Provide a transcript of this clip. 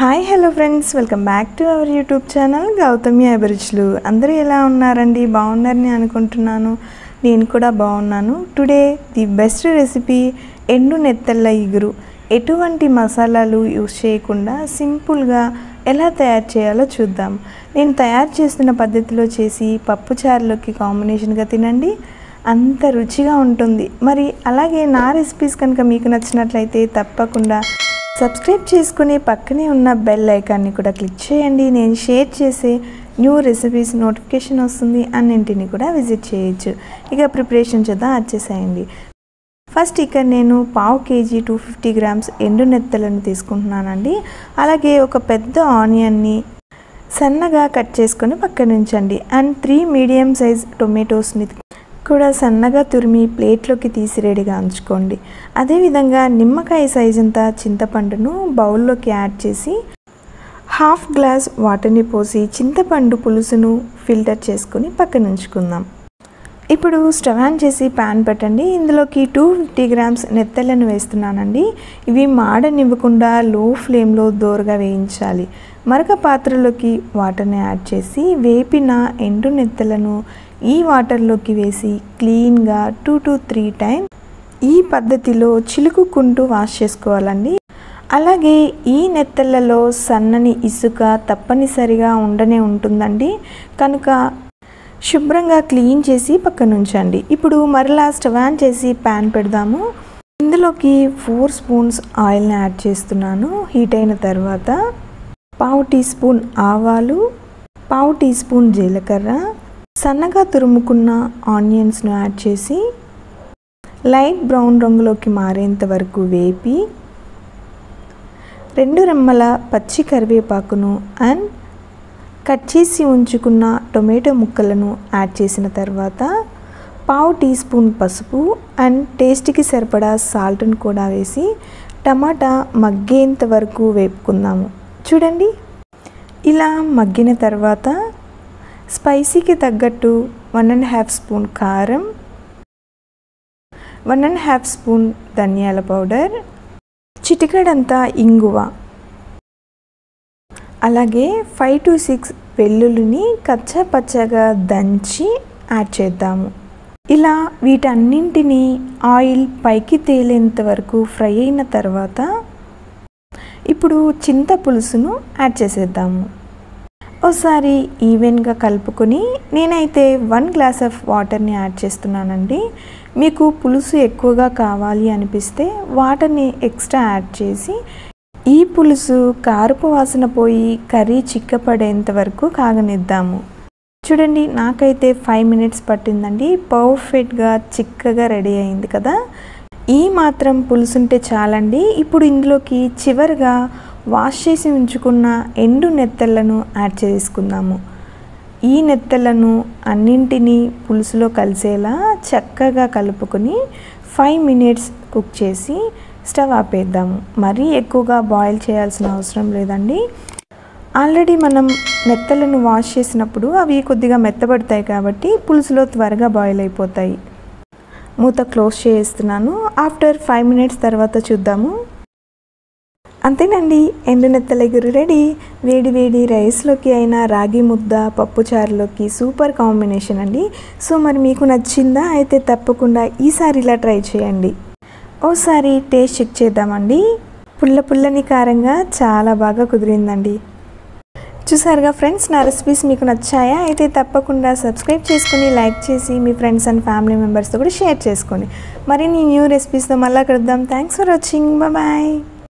Hi hello friends, welcome back to our YouTube channel Gautami అభిరుచులు. అందరూ ఎలా ఉన్నారండి? బాగున్నారని అనుకుంటున్నాను. నేను కూడా బాగున్నాను. టుడే ది బెస్ట్ రెసిపీ ఎండు నెత్తళ్ళ ఇగురు. ఎటువంటి మసాలాలు యూస్ చేయకుండా సింపుల్గా ఎలా తయారు చేయాలో చూద్దాం. నేను తయారు చేస్తున్న పద్ధతిలో చేసి పప్పుచారులోకి కాంబినేషన్గా తినండి, అంత రుచిగా ఉంటుంది. మరి అలాగే నా రెసిపీస్ కనుక మీకు నచ్చినట్లయితే తప్పకుండా సబ్స్క్రైబ్ చేసుకుని పక్కనే ఉన్న బెల్ ఐకాన్ని కూడా క్లిక్ చేయండి. నేను షేర్ చేసే న్యూ రెసిపీస్ నోటిఫికేషన్ వస్తుంది. అన్నింటిని కూడా విజిట్ చేయొచ్చు. ఇక ప్రిపరేషన్ చేద్దాం, వచ్చేసేయండి. ఫస్ట్ ఇక్కడ నేను 1/2 kg 250 grams ఎండు నెత్తలను తీసుకుంటున్నానండి. అలాగే ఒక పెద్ద ఆనియన్ని సన్నగా కట్ చేసుకొని పక్కన ఉంచండి. అండ్ 3 మీడియం సైజ్ టొమాటోస్ని కూడా సన్నగా తురిమి ప్లేట్లోకి తీసి రెడీగా ఉంచుకోండి. అదేవిధంగా నిమ్మకాయ సైజ్ అంతా చింతపండును బౌల్లోకి యాడ్ చేసి 1/2 glass వాటర్ని పోసి చింతపండు పులుసును ఫిల్టర్ చేసుకొని పక్కన ఉంచుకుందాం. ఇప్పుడు స్టవ్ ఆన్ చేసి ప్యాన్ పెట్టండి. ఇందులోకి 250 grams నెత్తలను వేస్తున్నానండి. ఇవి మాడనివ్వకుండా లో ఫ్లేమ్లో దోరగా వేయించాలి. మరొక పాత్రలోకి వాటర్ని యాడ్ చేసి వేపిన ఎండు నెత్తలను ఈ వాటర్లోకి వేసి క్లీన్గా 2 to 3 times ఈ పద్ధతిలో చిలుకుకుంటూ వాష్ చేసుకోవాలండి. అలాగే ఈ నెత్తళ్ళలో సన్నని ఇసుక తప్పనిసరిగా ఉండనే ఉంటుందండి, కనుక శుభ్రంగా క్లీన్ చేసి పక్కన ఉంచండి. ఇప్పుడు మరలా స్టవ్ ఆన్ చేసి ప్యాన్ పెడదాము. ఇందులోకి 4 spoons ఆయిల్ని యాడ్ చేస్తున్నాను. హీట్ అయిన తర్వాత 1/2 teaspoon ఆవాలు, 1/2 teaspoon జీలకర్ర, సన్నగా తురుముకున్న ఆనియన్స్ను యాడ్ చేసి లైట్ బ్రౌన్ రంగులోకి మారేంత వరకు వేపి 2 రెమ్మల పచ్చి కరివేపాకును అండ్ కట్ చేసి ఉంచుకున్న టొమాటో ముక్కలను యాడ్ చేసిన తర్వాత 1/2 teaspoon పసుపు అండ్ టేస్ట్కి సరిపడా సాల్ట్ను కూడా వేసి టమాటా మగ్గేంత వరకు వేపుకుందాము. చూడండి, ఇలా మగ్గిన తర్వాత స్పైసీకి తగ్గట్టు 1.5 spoon కారం, 1.5 spoon ధనియాల పౌడర్, చిటికెడంతా ఇంగువ, అలాగే 5 to 6 వెల్లుల్లిని కచ్చా పచ్చగా దంచి యాడ్ చేద్దాము. ఇలా వీటన్నింటినీ ఆయిల్ పైకి తేలేంత వరకు ఫ్రై అయిన తర్వాత ఇప్పుడు చింత పులుసును యాడ్ చేసేద్దాము. ఒకసారి ఈవెన్గా కలుపుకొని నేనైతే 1 glass of వాటర్ని యాడ్ చేస్తున్నానండి. మీకు పులుసు ఎక్కువగా కావాలి అనిపిస్తే వాటర్ని ఎక్స్ట్రా యాడ్ చేసి ఈ పులుసు కారపు వాసన పోయి కర్రీ చిక్కపడేంత వరకు కాగనిద్దాము. చూడండి, నాకైతే 5 minutes పట్టిందండి. పర్ఫెక్ట్గా చిక్కగా రెడీ అయింది కదా. ఈ మాత్రం పులుసు ఉంటే చాలండి. ఇప్పుడు ఇందులోకి చివరిగా వాష్ చేసి ఉంచుకున్న ఎండు నెత్తళ్ళను యాడ్ చేసుకుందాము. ఈ నెత్తళ్ళను అన్నింటినీ పులుసులో కలిసేలా చక్కగా కలుపుకొని 5 minutes కుక్ చేసి స్టవ్ ఆపేద్దాము. మరీ ఎక్కువగా బాయిల్ చేయాల్సిన అవసరం లేదండి. ఆల్రెడీ మనం నెత్తళ్ళను వాష్ చేసినప్పుడు అవి కొద్దిగా మెత్తబడతాయి కాబట్టి పులుసులో త్వరగా బాయిల్ అయిపోతాయి. మూత క్లోజ్ చేస్తున్నాను. ఆఫ్టర్ 5 minutes తర్వాత చూద్దాము. అంతేనండి, ఎండు నెత్తళ్ళ ఇగురు రెడీ. వేడి వేడి రైస్లోకి అయినా రాగి ముద్ద పప్పుచారులోకి సూపర్ కాంబినేషన్ అండి. సో మరి మీకు నచ్చిందా? అయితే తప్పకుండా ఈసారి ఇలా ట్రై చేయండి. ఓసారి టేస్ట్ చెక్ చేద్దామండి. పుల్లని కారంగా చాలా బాగా కుదిరిందండి. చూసారుగా ఫ్రెండ్స్, నా రెసిపీస్ మీకు నచ్చాయా? అయితే తప్పకుండా సబ్స్క్రైబ్ చేసుకుని లైక్ చేసి మీ ఫ్రెండ్స్ అండ్ ఫ్యామిలీ మెంబర్స్తో కూడా షేర్ చేసుకోండి. మరిన్ని న్యూ రెసిపీస్తో మళ్ళీ కలుద్దాం. Thanks for watching. బాయ్.